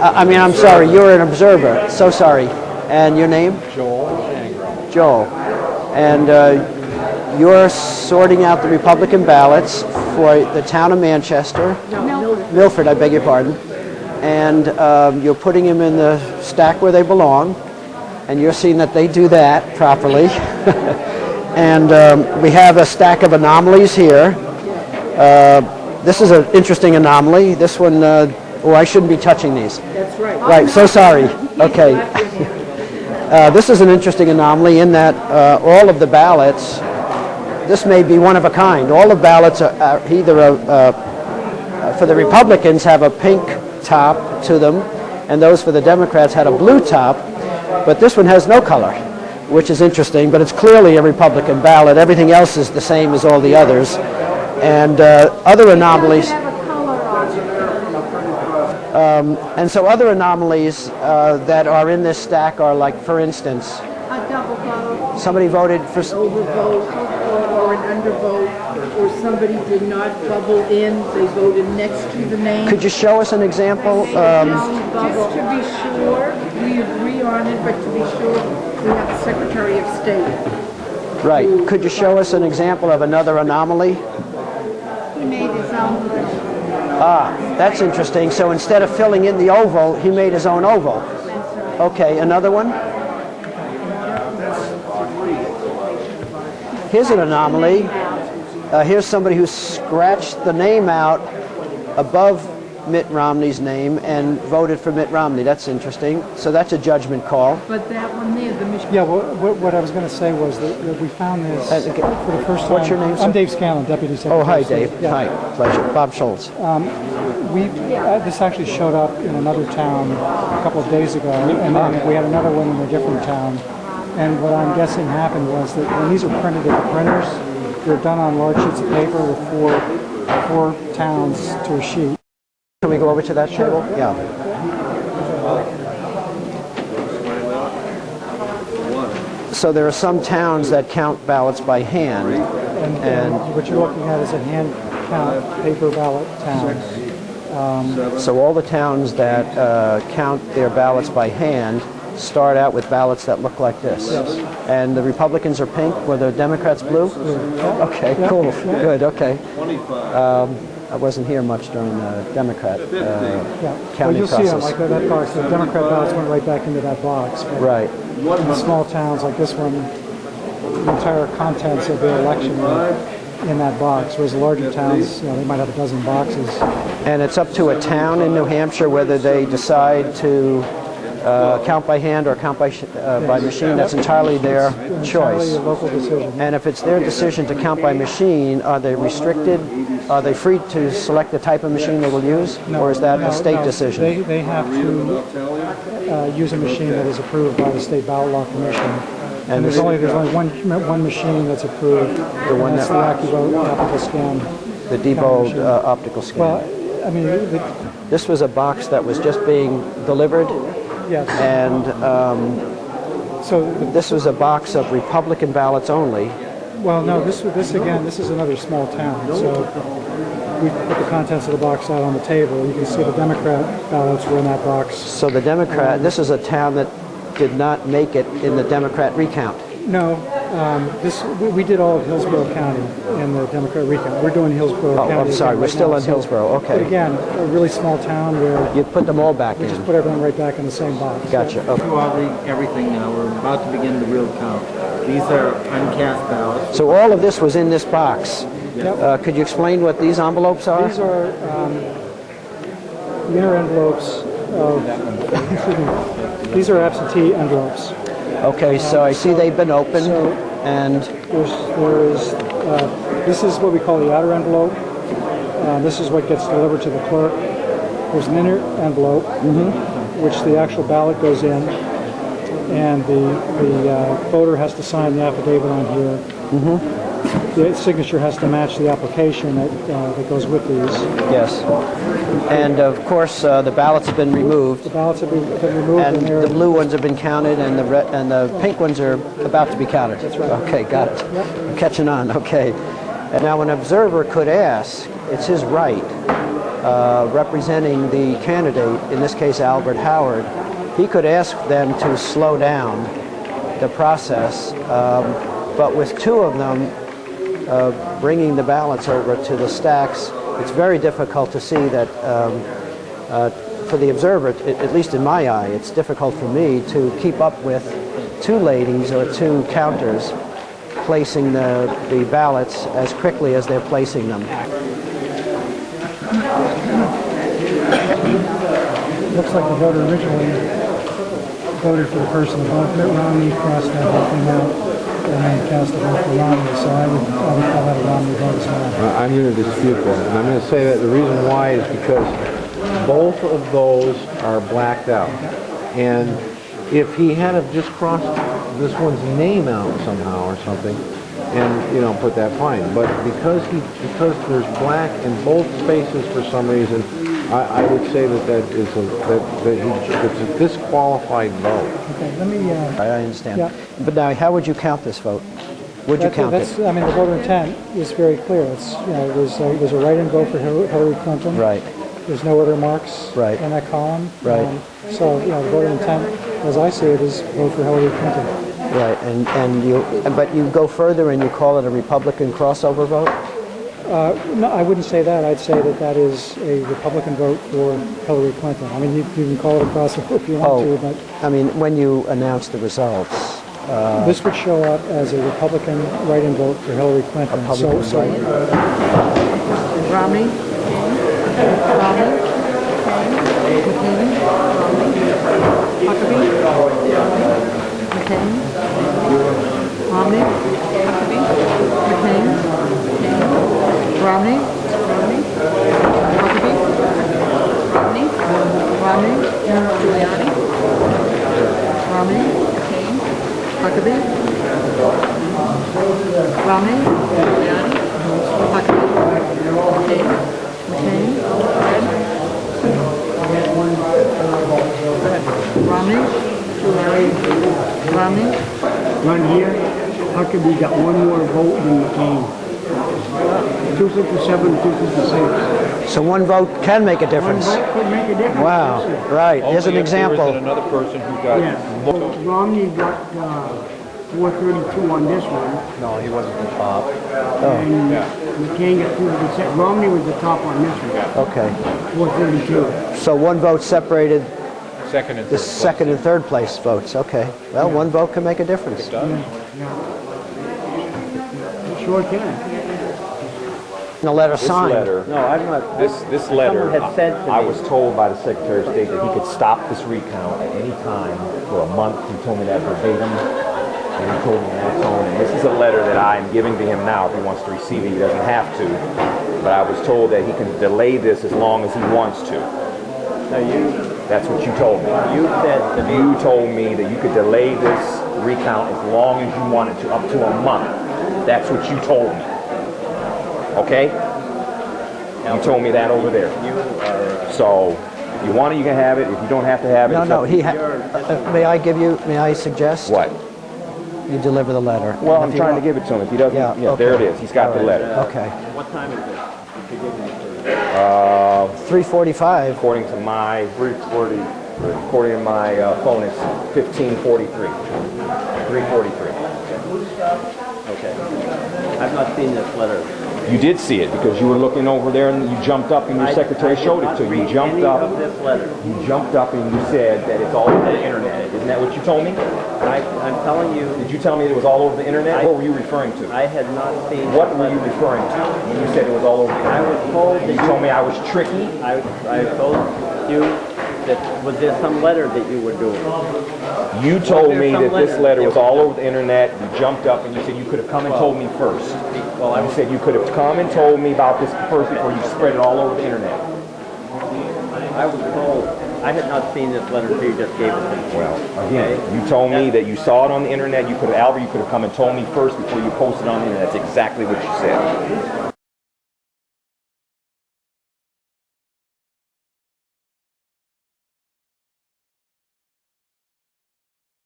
I mean, I'm sorry, you're an observer. So sorry. And your name? Joel. And you're sorting out the Republican ballots for the town of Manchester. Milford, I beg your pardon. And you're putting them in the stack where they belong. And you're seeing that they do that properly. And we have a stack of anomalies here. This is an interesting anomaly. This one, oh, I shouldn't be touching these. That's right. Right, so sorry. Okay. This is an interesting anomaly in that all of the ballots, this may be one of a kind. All the ballots are either, for the Republicans, have a pink top to them, and those for the Democrats had a blue top, but this one has no color, which is interesting, but it's clearly a Republican ballot. Everything else is the same as all the others. And other anomalies. And so other anomalies that are in this stack are like, for instance, A double vote, somebody voted for... overvote, or an undervote, or somebody did not bubble in, they voted next to the name. Could you show us an example? Just to be sure, we agree on it, but to be sure, we have the Secretary of State. Right. Could you show us an example of another anomaly? He made his own list. Ah, that's interesting. So instead of filling in the oval, he made his own oval. Okay, another one? Here's an anomaly. Here's somebody who scratched the name out above Mitt Romney's name and voted for Mitt Romney. That's interesting. So that's a judgment call. But that one there, the Michigan. Yeah, well, what I was going to say was that we found this for the first time. What's your name, sir? I'm Dave Scanlon, Deputy Secretary. Oh, hi, of State. Dave. Yeah. Hi, pleasure. Bob Schultz. This actually showed up in another town a couple of days ago, and then we had another one in a different town. And what I'm guessing happened was that when these are printed at the printers, they're done on large sheets of paper with four towns to a sheet. Can we go over to that table? Yeah. So there are some towns that count ballots by hand. And what you're looking at is a hand count paper ballot town. So all the towns that count their ballots by hand start out with ballots that look like this. Yes. And the Republicans are pink, were the Democrats blue? Yeah. Okay, Yeah. cool, Yeah. good, okay. I wasn't here much during the Democrat counting you'll process. see them, like that box, the Democrat ballots went right back into that box. But Right. in small towns like this one, the entire contents of the election are in that box, whereas the larger towns, they might have a dozen boxes. And it's up to a town in New Hampshire whether they decide to count by hand or count by machine. That's entirely their choice. Entirely a local decision. And if it's their decision to count by machine, are they restricted? Are they free to select the type of machine they will use? Or is that a state decision? They have to use a machine that is approved by the State Ballot Law Commission. And there's only one machine that's approved. The one that's the AccuVote optical scan. The Debo optical scan. Well, I mean, This was a box that was just being delivered, yes. and So this was a box of Republican ballots only. well, no, this is another small town. So we put the contents of the box out on the table. You can see the Democrat ballots were in that box. So the Democrat, this is a town that did not make it in the Democrat recount. No, we did all of Hillsborough County in the Democrat recount. We're doing Hillsborough County. Oh, I'm sorry, again we're right still now. in Hillsborough, But okay. again, a really small town where You put them all back we just in. put everything right back in the same box. Gotcha, okay. Throughout everything now, we're about to begin the real count. These are uncast ballots. So all of this was in this box. Yep. Could you explain what these envelopes are? These are the inner envelopes of, excuse me, these are absentee envelopes. Okay, so I see they've been opened, So and this is what we call the outer envelope. This is what gets delivered to the clerk. There's an inner envelope, which the actual ballot goes in, and the voter has to sign the affidavit on here. The signature has to match the application that goes with these. yes. And of course, the ballots have been removed, The ballots have been removed, and they're the blue ones have been counted, and the pink ones are about to be counted. That's right. Okay, got it. Yep. I'm catching on, okay. And now an observer could ask, it's his right, representing the candidate, in this case Albert Howard, he could ask them to slow down the process, but with two of them bringing the ballots over to the stacks, it's very difficult to see that, for the observer, at least in my eye, it's difficult for me to keep up with two ladies or two counters placing the ballots as quickly as they're placing them. Looks like the voter originally voted for the person above Mitt Romney, crossed that whole thing out, and then cast a vote for Romney. So I would call that a Romney vote as well. I'm going to dispute that. And I'm going to say that the reason why is because both of those are blacked out. And if he had have just crossed this one's name out somehow or something, and you know, put that fine. But because there's black in both spaces for some reason, I would say that it's a disqualified vote. Okay, let me. I understand. Yeah. But now, how would you count this vote? Would you count it? I mean, the voter intent is very clear. It's, you know, there's a write-in vote for Hillary Clinton. Right. There's no other marks Right. in that column. Right. So, you know, the voter intent, as I see it, is vote for Hillary Clinton. Right, but you go further and you call it a Republican crossover vote? No, I wouldn't say that. I'd say that is a Republican vote for Hillary Clinton. I mean, you can call it a crossover if you want to, but I mean, when you announce the results. this would show up as a Republican write-in vote for Hillary Clinton. Republican So Romney? Romney? McCain? Huckabee? McCain? Romney? Huckabee? McCain? Romney? Huckabee? Romney? Giuliani? Romney? McCain? Huckabee? Romney? Giuliani? Huckabee? McCain? Romney? Giuliani? Romney? Right here, Huckabee got one more vote than McCain. 257, 256. So one vote can make a difference. One vote could make a difference. Wow, Yes, sir. right, here's an example. Another person who got Yeah. Romney got 432 on this one, no, he wasn't the top. and McCain got 257. Romney was the top on this one, Okay, 432. so one vote separated Second and the third. second and third place votes. Okay, well, one vote can make a difference. Sure can. A letter This signed. letter, No, I'm not. this letter, Someone had said to I me- was told by the Secretary of State that he could stop this recount at any time for a month. He told me that verbatim, and he told me on the phone. And this is a letter that I am giving to him now. If he wants to receive it, he doesn't have to. But I was told that he can delay this as long as he wants to. No, That's what you told me. you said to me. You told me that you could delay this recount as long as you wanted to, up to a month. That's what you told me. Okay? You told me that over there. You are. So, you want it, you can have it. If you don't have to have it, No, it's no, up to you. may I suggest? What? You deliver the letter. Well, And I'm if you trying to want- give it to him. If he doesn't, Yeah, yeah, there it okay. is. He's got All the right. letter. Okay. What time is it? You could give me 3:45. According to my 340, according to my phone, it's 15:43. 3:43. Okay. I've not seen this letter. You did see it because you were looking over there and you jumped up and your secretary showed it to you. You jumped Any up. of this letter. You jumped up and you said that it's all over the internet. Isn't that what you told me? I'm telling you, Did you tell me it was all over the internet? What were you referring to? I had not seen. What were you referring to when you said it was all over the I internet? was told that You told me I was tricky. I told you that was there some letter that you were doing? You told there me some that this letter letter that was was all done? over the internet. You jumped up and you said you could have come and told me first. Well, You said you could have come and told me about this first before you spread it all over the internet. I was told. I had not seen this letter until you just gave it to me. Well, again, you told me that you saw it on the internet. You could have, Albert, you could have come and told me first before you posted it on the internet. That's exactly what you said.